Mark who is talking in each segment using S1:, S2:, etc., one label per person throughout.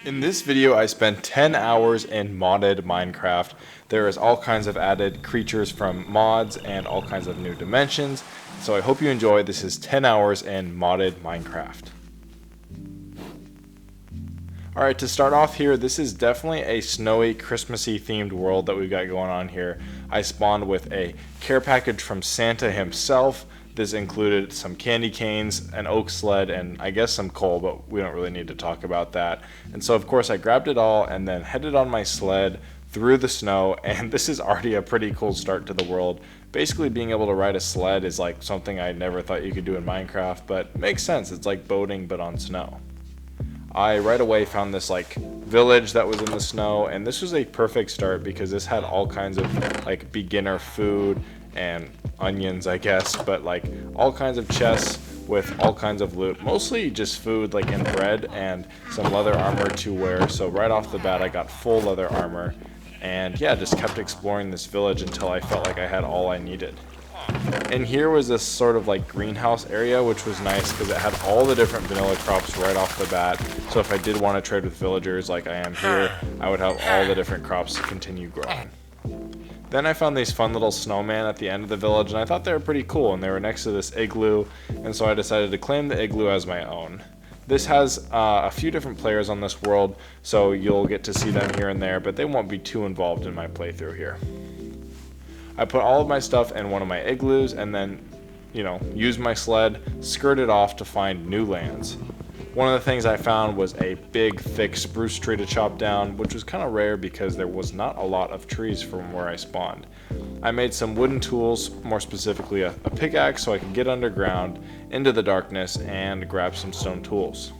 S1: In this video, I spent 10 hours in modded Minecraft. There is all kinds of added creatures from mods and all kinds of new dimensions. So I hope you enjoy. This is 10 hours in modded Minecraft. Alright, to start off here, this is definitely a snowy, Christmassy themed world that we've got going on here. I spawned with a care package from Santa himself. This included some candy canes, an oak sled, and I guess some coal, but we don't really need to talk about that. And so of course I grabbed it all and then headed on my sled through the snow, and this is already a pretty cool start to the world. Basically being able to ride a sled is like something I never thought you could do in Minecraft, but makes sense. It's like boating but on snow. I right away found this like village that was in the snow, and this was a perfect start because this had all kinds of like beginner food and onions, I guess, but like all kinds of chests with all kinds of loot, mostly just food like and bread and some leather armor to wear. So right off the bat I got full leather armor, and yeah, just kept exploring this village until I felt like I had all I needed. And here was this sort of like greenhouse area, which was nice because it had all the different vanilla crops right off the bat. So if I did want to trade with villagers like I am here, I would have all the different crops to continue growing. Then I found these fun little snowmen at the end of the village, and I thought they were pretty cool, and they were next to this igloo, and so I decided to claim the igloo as my own. This has a few different players on this world, so you'll get to see them here and there, but they won't be too involved in my playthrough here. I put all of my stuff in one of my igloos and then, used my sled, skirted off to find new lands. One of the things I found was a big, thick spruce tree to chop down, which was kind of rare because there was not a lot of trees from where I spawned. I made some wooden tools, more specifically a pickaxe, so I could get underground into the darkness and grab some stone tools.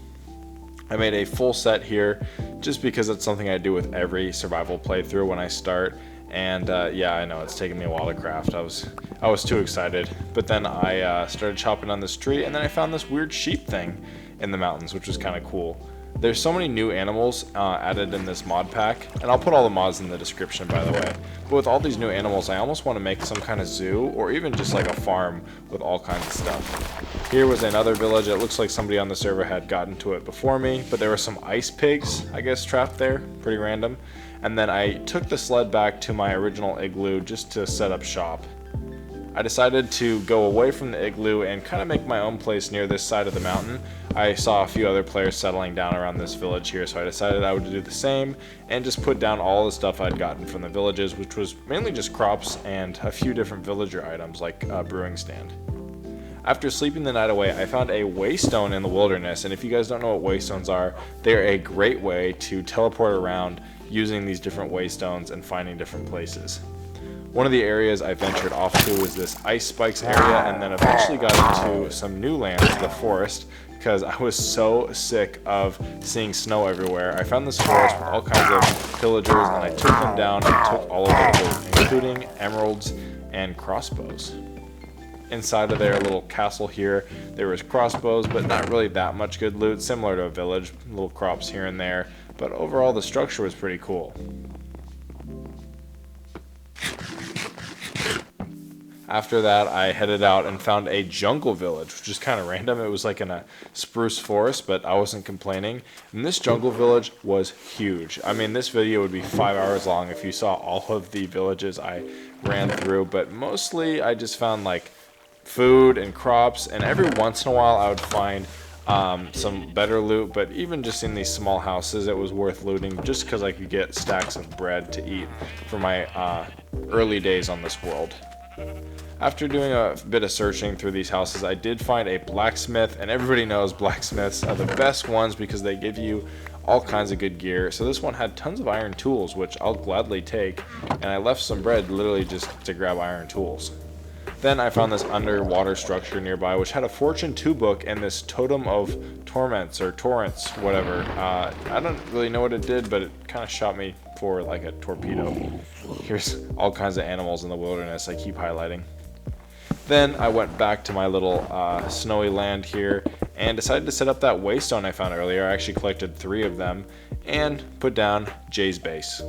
S1: I made a full set here just because it's something I do with every survival playthrough when I start. And yeah, I know it's taken me a while to craft. I was too excited, but then I started chopping on this tree, and then I found this weird sheep thing in the mountains, which was kind of cool. There's so many new animals added in this mod pack, and I'll put all the mods in the description, by the way. But with all these new animals, I almost want to make some kind of zoo, or even just like a farm with all kinds of stuff. Here was another village. It looks like somebody on the server had gotten to it before me, but there were some ice pigs, I guess, trapped there. Pretty random. And then I took the sled back to my original igloo just to set up shop. I decided to go away from the igloo and kind of make my own place near this side of the mountain. I saw a few other players settling down around this village here, so I decided I would do the same and just put down all the stuff I'd gotten from the villages, which was mainly just crops and a few different villager items like a brewing stand. After sleeping the night away, I found a waystone in the wilderness, and if you guys don't know what waystones are, they're a great way to teleport around using these different waystones and finding different places. One of the areas I ventured off to was this ice spikes area, and then eventually got into some new lands, the forest, because I was so sick of seeing snow everywhere. I found this forest with all kinds of villagers, and I took them down and took all of their loot, including emeralds and crossbows. Inside of their little castle here, there was crossbows, but not really that much good loot, similar to a village, little crops here and there, but overall the structure was pretty cool. After that, I headed out and found a jungle village, which is kind of random. It was like in a spruce forest, but I wasn't complaining. And this jungle village was huge. I mean, this video would be 5 hours long if you saw all of the villages I ran through, but mostly I just found like food and crops, and every once in a while I would find some better loot, but even just in these small houses it was worth looting just because I could get stacks of bread to eat for my early days on this world. After doing a bit of searching through these houses, I did find a blacksmith, and everybody knows blacksmiths are the best ones because they give you all kinds of good gear. So this one had tons of iron tools, which I'll gladly take, and I left some bread literally just to grab iron tools. Then I found this underwater structure nearby, which had a Fortune 2 book and this totem of torments, or torrents, whatever. I don't really know what it did, but it kind of shot me for like a torpedo. Here's all kinds of animals in the wilderness I keep highlighting. Then I went back to my little snowy land here and decided to set up that waystone I found earlier. I actually collected 3 of them and put down Jay's base.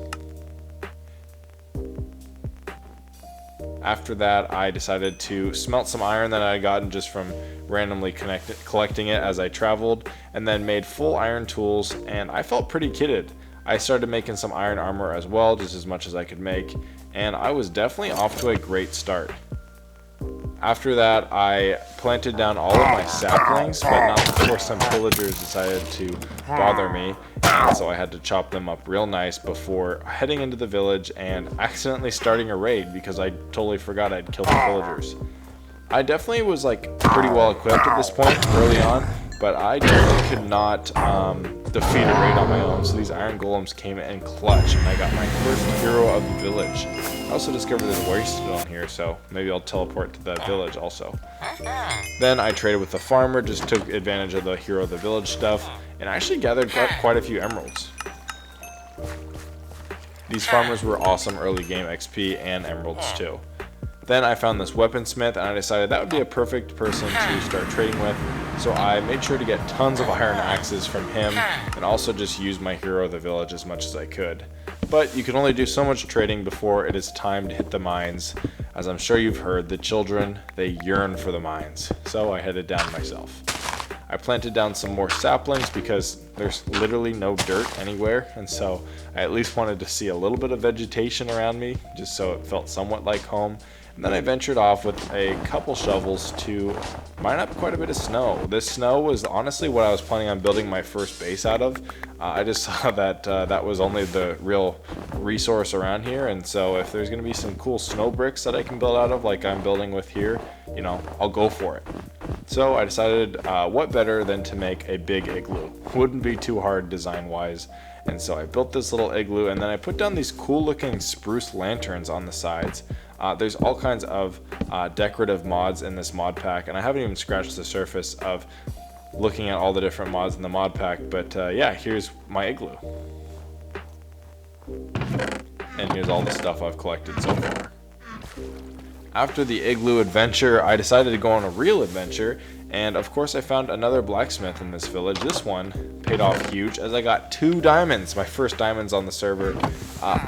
S1: After that, I decided to smelt some iron that I had gotten just from randomly collecting it as I traveled, and then made full iron tools, and I felt pretty kitted. I started making some iron armor as well, just as much as I could make, and I was definitely off to a great start. After that, I planted down all of my saplings, but not before some villagers decided to bother me, and so I had to chop them up real nice before heading into the village and accidentally starting a raid because I totally forgot I'd killed the villagers. I definitely was like pretty well equipped at this point early on, but I definitely could not defeat a raid on my own, so these iron golems came in clutch, and I got my first hero of the village. I also discovered there's Waystone here, so maybe I'll teleport to the village also. Then I traded with the farmer, just took advantage of the hero of the village stuff, and I actually gathered quite a few emeralds. These farmers were awesome early game XP and emeralds too. Then I found this weaponsmith, and I decided that would be a perfect person to start trading with, so I made sure to get tons of iron axes from him, and also just use my hero of the village as much as I could. But you can only do so much trading before it is time to hit the mines. As I'm sure you've heard, the children, they yearn for the mines, so I headed down myself. I planted down some more saplings because there's literally no dirt anywhere, and so I at least wanted to see a little bit of vegetation around me, just so it felt somewhat like home. And then I ventured off with a couple shovels to mine up quite a bit of snow. This snow was honestly what I was planning on building my first base out of. I just saw that that was only the real resource around here, and so if there's going to be some cool snow bricks that I can build out of like I'm building with here, you know, I'll go for it. So I decided what better than to make a big igloo. Wouldn't be too hard design-wise. And so I built this little igloo, and then I put down these cool looking spruce lanterns on the sides. There's all kinds of decorative mods in this mod pack, and I haven't even scratched the surface of looking at all the different mods in the mod pack, but yeah, here's my igloo. And here's all the stuff I've collected so far. After the igloo adventure, I decided to go on a real adventure, and of course I found another blacksmith in this village. This one paid off huge as I got 2 diamonds, my first diamonds on the server.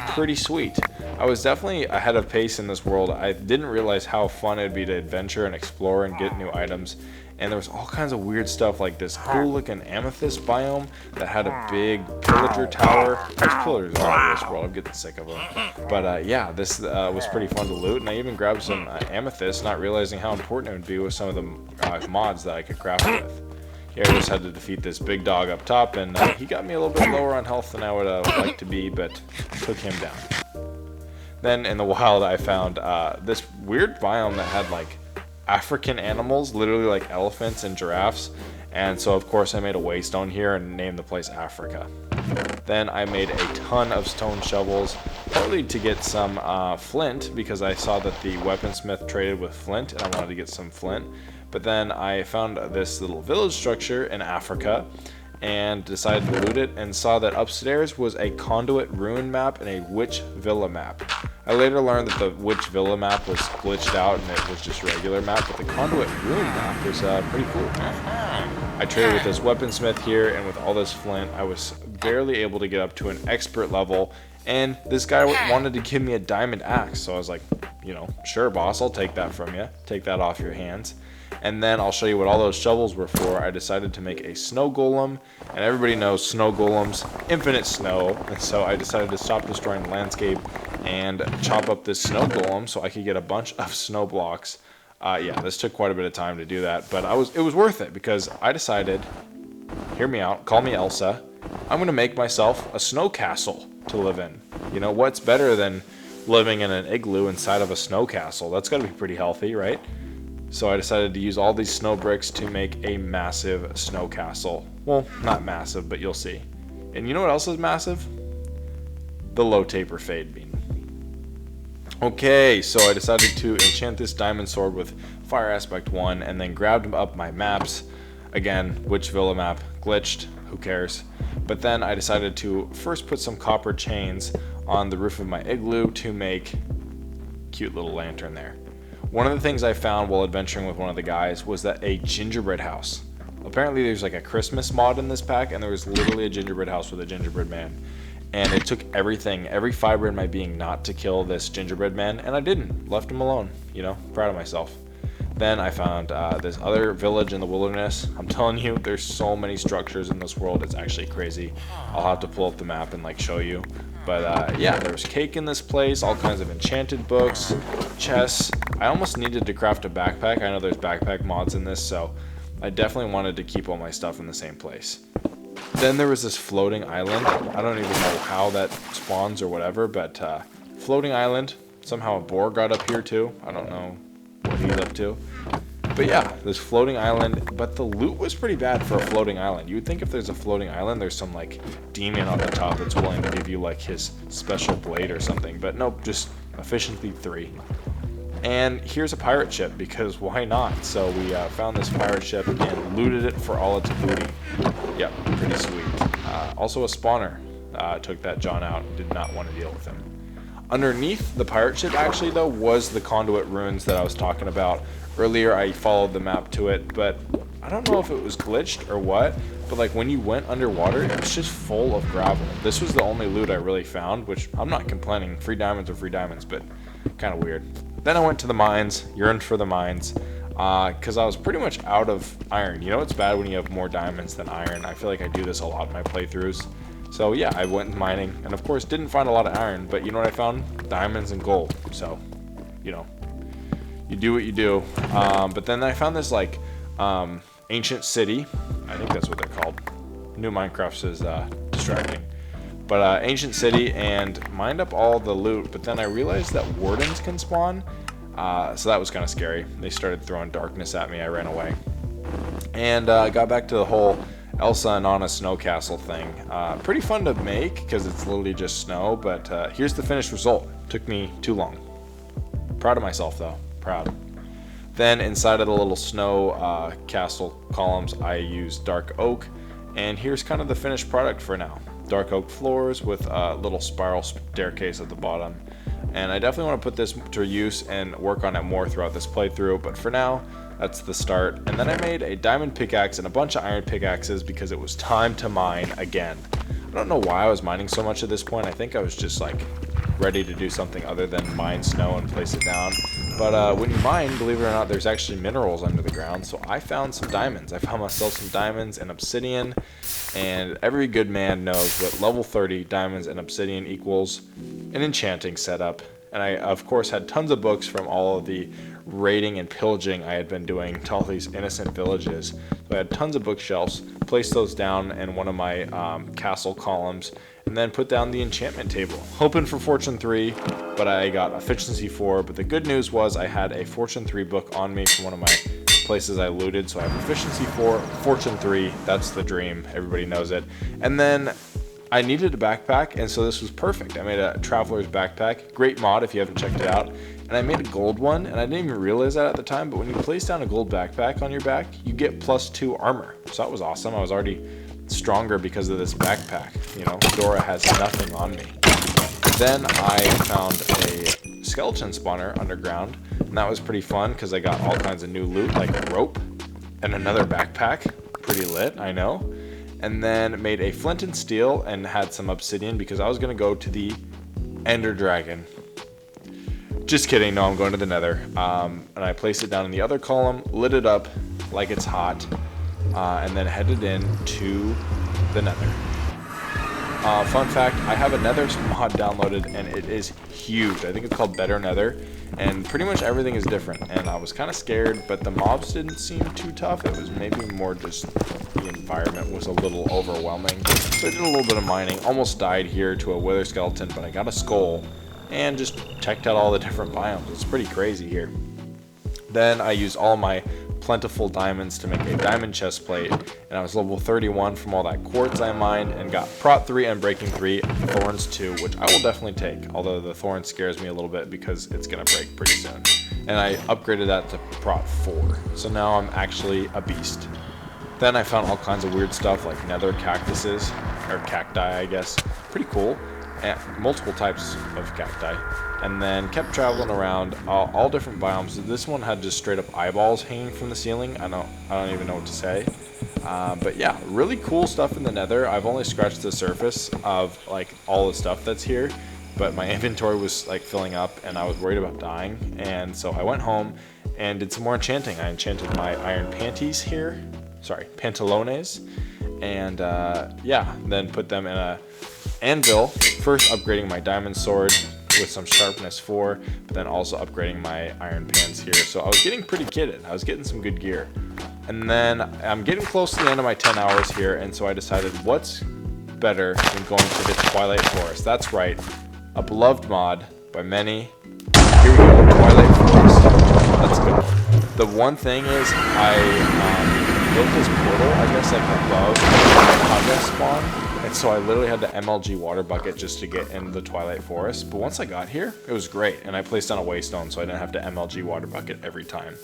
S1: Pretty sweet. I was definitely ahead of pace in this world. I didn't realize how fun it would be to adventure and explore and get new items. And there was all kinds of weird stuff like this cool looking amethyst biome that had a big pillager tower. There's pillagers all over this world, I'm getting sick of them. But yeah, this was pretty fun to loot, and I even grabbed some amethyst, not realizing how important it would be with some of the mods that I could craft with. Here I just had to defeat this big dog up top, and he got me a little bit lower on health than I would like to be, but took him down. Then in the wild I found this weird biome that had like African animals, literally like elephants and giraffes, and so of course I made a waystone here and named the place Africa. Then I made a ton of stone shovels, partly to get some flint because I saw that the weaponsmith traded with flint and I wanted to get some flint. But then I found this little village structure in Africa and decided to loot it, and saw that upstairs was a conduit ruin map and a witch villa map. I later learned that the witch villa map was glitched out and it was just a regular map, but the conduit ruin map was pretty cool. I traded with this weaponsmith here, and with all this flint I was barely able to get up to an expert level, and this guy wanted to give me a diamond axe, so I was like, you know, sure boss, I'll take that from you, take that off your hands. And then I'll show you what all those shovels were for. I decided to make a snow golem, and everybody knows snow golems, infinite snow, and so I decided to stop destroying the landscape and chop up this snow golem so I could get a bunch of snow blocks. Yeah, this took quite a bit of time to do that, but it was worth it because I decided, hear me out, call me Elsa, I'm going to make myself a snow castle to live in. You know, what's better than living in an igloo inside of a snow castle? That's got to be pretty healthy, right? So I decided to use all these snow bricks to make a massive snow castle. Well, not massive, but you'll see. And you know what else is massive? The low taper fade beam. Okay, so I decided to enchant this diamond sword with fire aspect 1 and then grabbed up my maps. Again, witch villa map, glitched, who cares? But then I decided to first put some copper chains on the roof of my igloo to make a cute little lantern there. One of the things I found while adventuring with one of the guys was that a gingerbread house. Apparently there's like a Christmas mod in this pack, and there was literally a gingerbread house with a gingerbread man. and it took everything, every fiber in my being not to kill this gingerbread man, and I didn't. Left him alone, you know, proud of myself. Then I found this other village in the wilderness. I'm telling you, there's so many structures in this world, it's actually crazy. I'll have to pull up the map and like show you. But yeah, there was cake in this place, all kinds of enchanted books, chests. I almost needed to craft a backpack. I know there's backpack mods in this, so I definitely wanted to keep all my stuff in the same place. Then there was this floating island. I don't even know how that spawns or whatever, but floating island. Somehow a boar got up here too. I don't know what he's up to. But yeah, this floating island, but the loot was pretty bad for a floating island. You would think if there's a floating island, there's some like demon on the top that's willing to give you like his special blade or something. But nope, just efficiency 3. And here's a pirate ship, because why not? So we found this pirate ship and looted it for all its booty. Yep, pretty sweet. Also a spawner. Took that John out, did not want to deal with him. Underneath the pirate ship, actually, though, was the conduit ruins that I was talking about. Earlier, I followed the map to it, but I don't know if it was glitched or what, but like when you went underwater, it was just full of gravel. This was the only loot I really found, which I'm not complaining. Free diamonds are free diamonds, but kind of weird. Then I went to the mines, yearned for the mines, because I was pretty much out of iron. You know it's bad when you have more diamonds than iron. I feel like I do this a lot in my playthroughs. So yeah, I went mining, and of course didn't find a lot of iron, but you know what I found? Diamonds and gold. So, you know, you do what you do. But then I found this like ancient city. I think that's what they're called. New Minecraft is distracting. But ancient city, and mined up all the loot, but then I realized that wardens can spawn, so that was kind of scary. They started throwing darkness at me, I ran away. And got back to the whole Elsa and Anna snow castle thing. Pretty fun to make, because it's literally just snow, but here's the finished result. Took me too long. Proud of myself though, proud. Then inside of the little snow castle columns, I used dark oak, and here's kind of the finished product for now. Dark oak floors with a little spiral staircase at the bottom, and I definitely want to put this to use and work on it more throughout this playthrough, but for now that's the start. And then I made a diamond pickaxe and a bunch of iron pickaxes because it was time to mine again. I don't know why I was mining so much at this point. I think I was just like ready to do something other than mine snow and place it down. But when you mine, believe it or not, there's actually minerals under the ground. So I found some diamonds. I found myself some diamonds and obsidian. And every good man knows what level 30 diamonds and obsidian equals an enchanting setup. And I, of course, had tons of books from all of the raiding and pillaging I had been doing to all these innocent villages. So I had tons of bookshelves, placed those down in one of my castle columns, and then put down the enchantment table, hoping for Fortune 3, but I got Efficiency 4. But the good news was I had a Fortune 3 book on me from one of my places I looted, so I have Efficiency 4, Fortune 3, that's the dream, everybody knows it. And then I needed a backpack, and so this was perfect. I made a traveler's backpack, great mod if you haven't checked it out. And I made a gold one, and I didn't even realize that at the time, but when you place down a gold backpack on your back, you get +2 armor. So that was awesome. I was already stronger because of this backpack. You know, Dora has nothing on me. Then I found a skeleton spawner underground, and that was pretty fun because I got all kinds of new loot like rope and another backpack. Pretty lit, I know. And then made a flint and steel and had some obsidian because I was going to go to the Ender Dragon. Just kidding, no, I'm going to the Nether. And I placed it down in the other column, lit it up like it's hot, and then headed in to the Nether. Fun fact, I have a Nether mod downloaded, and it is huge. I think it's called BetterNether, and pretty much everything is different. And I was kind of scared, but the mobs didn't seem too tough. It was maybe more just the environment was a little overwhelming. So I did a little bit of mining, almost died here to a wither skeleton, but I got a skull, and just checked out all the different biomes. It's pretty crazy here. Then I used all my plentiful diamonds to make a diamond chest plate, and I was level 31 from all that quartz I mined, and got prot 3 and breaking 3, thorns 2, which I will definitely take, although the thorn scares me a little bit because it's gonna break pretty soon. And I upgraded that to prot 4, so now I'm actually a beast. Then I found all kinds of weird stuff like nether cactuses, or cacti I guess, pretty cool. Multiple types of cacti, and then kept traveling around all different biomes. This one had just straight up eyeballs hanging from the ceiling. I don't even know what to say. But yeah, really cool stuff in the nether. I've only scratched the surface of like all the stuff that's here, but my inventory was like filling up and I was worried about dying. And so I went home and did some more enchanting. I enchanted my iron panties here, sorry, pantalones, and yeah, then put them in a anvil, first upgrading my diamond sword with some sharpness 4, but then also upgrading my iron pants here. So I was getting pretty kitted. I was getting some good gear. And then I'm getting close to the end of my 10 hours here, and so I decided what's better than going to the Twilight Forest. That's right, a beloved mod by many. Here we go, Twilight Forest. Let's go. The one thing is I built this portal, I guess, like above the Macaw spawn. And so I literally had the MLG water bucket just to get into the Twilight Forest. But once I got here, it was great. And I placed down a Waystone so I didn't have to MLG water bucket every time.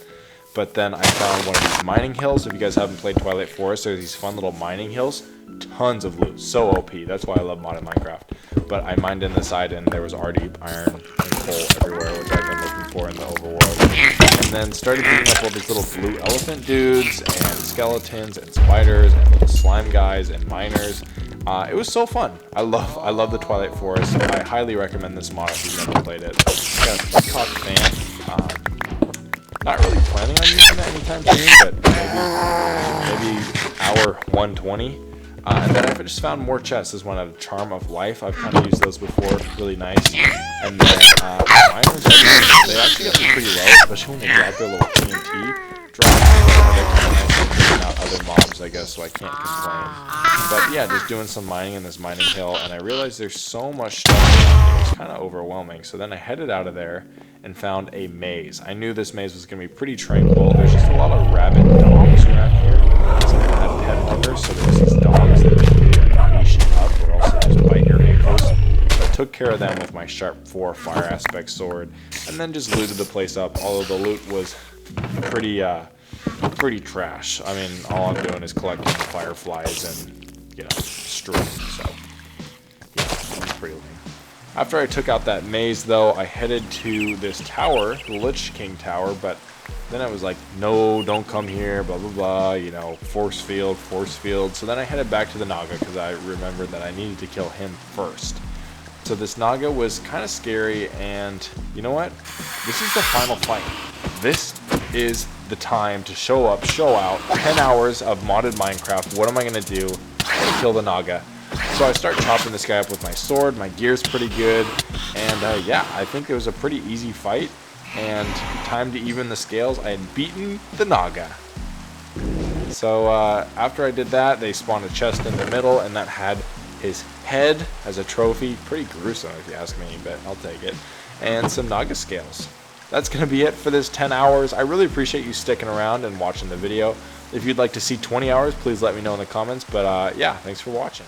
S1: But then I found one of these mining hills. If you guys haven't played Twilight Forest, there's these fun little mining hills. Tons of loot. So OP. That's why I love modded Minecraft. But I mined in the side and there was already iron and coal everywhere, which I've been looking for in the overworld. And then started beating up all these little blue elephant dudes and skeletons and spiders and little slime guys and miners. It was so fun. I love the Twilight Forest. I highly recommend this mod if you've never played it. Got a peacock fan. Not really planning on using that anytime soon, but maybe hour 120. And then I just found more chests. This one had a Charm of Life. I've kind of used those before. Really nice. And then miners, they actually got me pretty low, especially when they drop their little TNT drops. They're kind of nice at taking out other mobs, I guess, so I can't complain. But yeah, just doing some mining in this mining hill, and I realized there's so much stuff around here. It's kind of overwhelming. So then I headed out of there and found a maze. I knew this maze was going to be pretty tranquil. There's just a lot of rabbit dogs around here. Some of them had pet owners, so there's these dogs that are leash up or also just bite your ankles. So I took care of them with my Sharp 4 Fire Aspect sword, and then just looted the place up, although the loot was pretty trash. I mean, all I'm doing is collecting fireflies and, you know, string, so yeah, it's pretty lame. After I took out that maze, though, I headed to this tower, the Lich King Tower, but then I was like, no, don't come here, blah, blah, blah, you know, force field. So then I headed back to the Naga because I remembered that I needed to kill him first. So this Naga was kind of scary, and you know what? This is the final fight. This is the time to show up, show out, 10 hours of modded Minecraft. What am I going to do? I'm going to kill the Naga. So I start chopping this guy up with my sword. My gear's pretty good, and yeah, I think it was a pretty easy fight. And time to even the scales, I had beaten the Naga. So after I did that, they spawned a chest in the middle, and that had his head as a trophy. Pretty gruesome if you ask me, but I'll take it. And some Naga scales. That's going to be it for this 10 hours. I really appreciate you sticking around and watching the video. If you'd like to see 20 hours, please let me know in the comments. But yeah, thanks for watching.